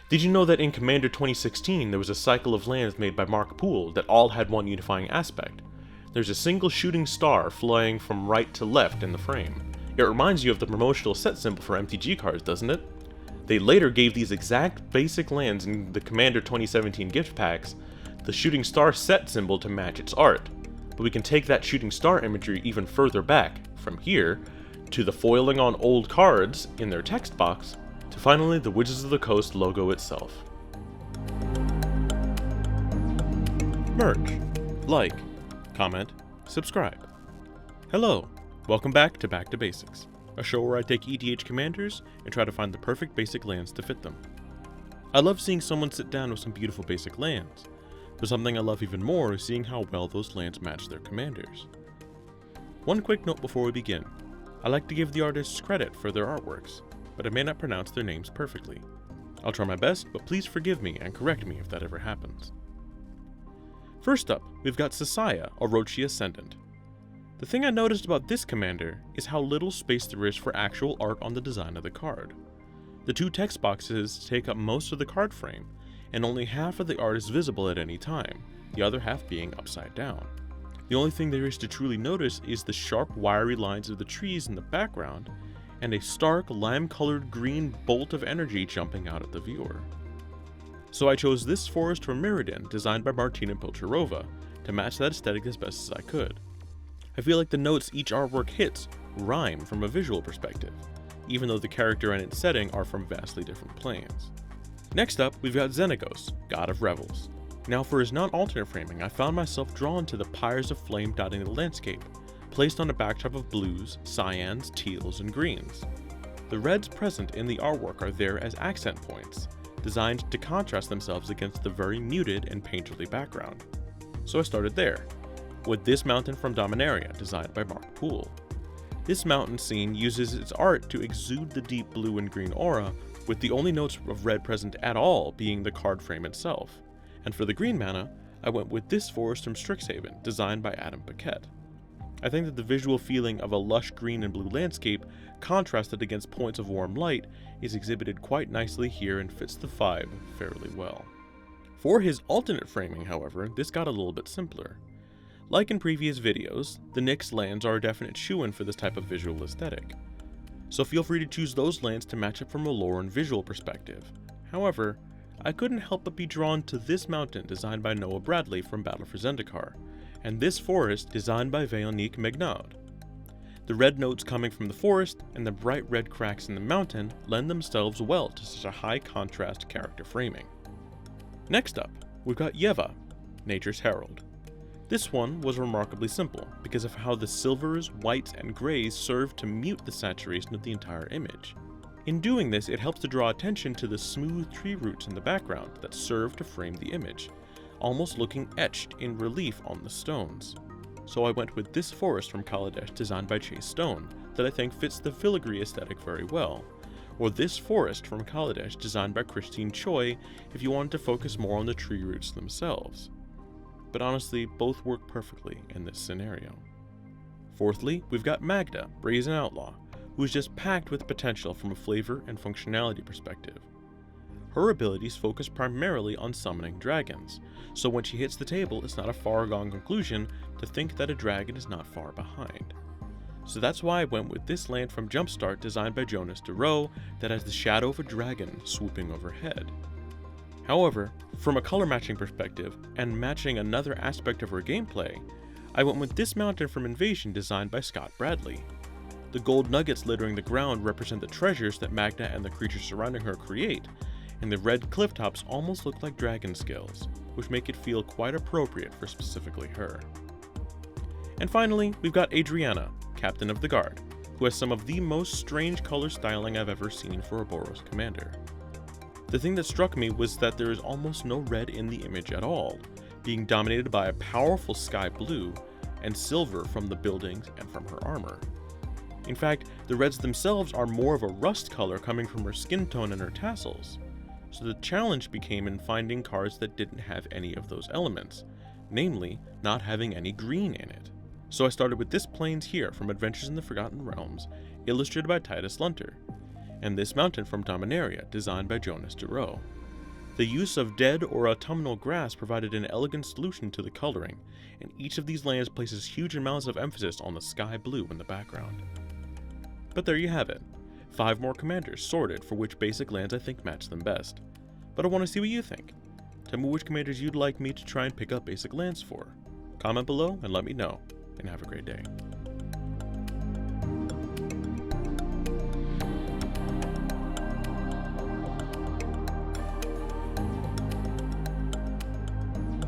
Did you know that in Commander 2016 there was a cycle of lands made by Mark Poole that all had one unifying aspect? There's a single shooting star flying from right to left in the frame. It reminds you of the promotional set symbol for MTG cards, doesn't it? They later gave these exact basic lands in the Commander 2017 gift packs the shooting star set symbol to match its art. But we can take that shooting star imagery even further back, from here, to the foiling on old cards in their text box, to finally the Wizards of the Coast logo itself. Merch. Like. Comment. Subscribe. Hello. Welcome back to Basics, a show where I take EDH commanders and try to find the perfect basic lands to fit them. I love seeing someone sit down with some beautiful basic lands, but something I love even more is seeing how well those lands match their commanders. One quick note before we begin. I like to give the artists credit for their artworks, but I may not pronounce their names perfectly. I'll try my best, but please forgive me and correct me if that ever happens. First up, we've got Sasaya Orochi Ascendant. The thing I noticed about this commander is how little space there is for actual art on the design of the card. The two text boxes take up most of the card frame, and only half of the art is visible at any time, the other half being upside down. The only thing there is to truly notice is the sharp wiry lines of the trees in the background, and a stark lime-colored green bolt of energy jumping out at the viewer. So I chose this forest from Mirrodin, designed by Martina Pilcherova, to match that aesthetic as best as I could. I feel like the notes each artwork hits rhyme from a visual perspective, even though the character and its setting are from vastly different planes. Next up, we've got Xenagos, God of Revels. Now for his non-alternate framing, I found myself drawn to the pyres of flame dotting the landscape, placed on a backdrop of blues, cyans, teals, and greens. The reds present in the artwork are there as accent points, designed to contrast themselves against the very muted and painterly background. So I started there, with this mountain from Dominaria, designed by Mark Poole. This mountain scene uses its art to exude the deep blue and green aura, with the only notes of red present at all being the card frame itself. And for the green mana, I went with this forest from Strixhaven, designed by Adam Paquette. I think that the visual feeling of a lush green and blue landscape, contrasted against points of warm light, is exhibited quite nicely here and fits the vibe fairly well. For his alternate framing, however, this got a little bit simpler. Like in previous videos, the Nyx lands are a definite shoo-in for this type of visual aesthetic, so feel free to choose those lands to match up from a lore and visual perspective. However, I couldn't help but be drawn to this mountain designed by Noah Bradley from Battle for Zendikar, and this forest designed by Véronique Megnaud. The red notes coming from the forest and the bright red cracks in the mountain lend themselves well to such a high contrast character framing. Next up, we've got Yeva, Nature's Herald. This one was remarkably simple because of how the silvers, whites, and grays serve to mute the saturation of the entire image. In doing this, it helps to draw attention to the smooth tree roots in the background that serve to frame the image, almost looking etched in relief on the stones. So I went with this forest from Kaladesh designed by Chase Stone that I think fits the filigree aesthetic very well, or this forest from Kaladesh designed by Christine Choi if you wanted to focus more on the tree roots themselves. But honestly, both work perfectly in this scenario. Fourthly, we've got Magda Brazen Outlaw, who is just packed with potential from a flavor and functionality perspective. Her abilities focus primarily on summoning dragons, so when she hits the table, it's not a far-gone conclusion to think that a dragon is not far behind. So that's why I went with this land from Jumpstart designed by Jonas DeRoe that has the shadow of a dragon swooping overhead. However, from a color matching perspective, and matching another aspect of her gameplay, I went with this mountain from Invasion designed by Scott Bradley. The gold nuggets littering the ground represent the treasures that Magda and the creatures surrounding her create, and the red cliff tops almost look like dragon scales, which make it feel quite appropriate for specifically her. And finally, we've got Adriana, Captain of the Guard, who has some of the most strange color styling I've ever seen for a Boros commander. The thing that struck me was that there is almost no red in the image at all, being dominated by a powerful sky blue and silver from the buildings and from her armor. In fact, the reds themselves are more of a rust color coming from her skin tone and her tassels, so the challenge became in finding cards that didn't have any of those elements, namely, not having any green in it. So I started with this plains here from Adventures in the Forgotten Realms, illustrated by Titus Lunter, and this mountain from Dominaria, designed by Jonas DeRoe. The use of dead or autumnal grass provided an elegant solution to the coloring, and each of these lands places huge amounts of emphasis on the sky blue in the background. But there you have it. 5 more commanders sorted for which basic lands I think match them best. But I want to see what you think. Tell me which commanders you'd like me to try and pick up basic lands for. Comment below and let me know, and have a great day.